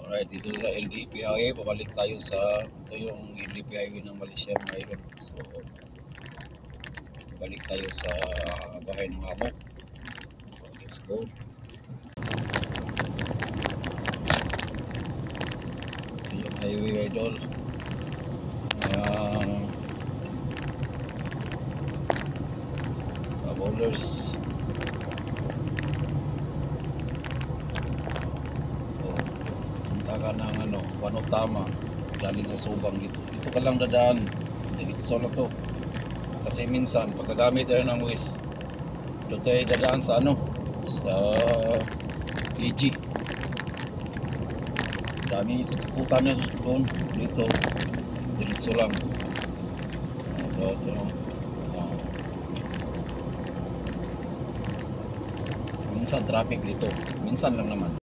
Alright, dito sa LDP Highway, pabalik tayo sa, ito yung LDP Highway ng Malaysia mga idol. So, balik tayo sa bahay ng amo. Let's go. Ito yung highway idol. Sa bowlers. Ka ng Panotama galing sa Subang dito ka lang dadaan diretso na to kasi minsan pagkagamit tayo ng Waze doon tayo dadaan sa sa PG dami tutukutan na doon dito diretso lang minsan traffic dito minsan lang naman.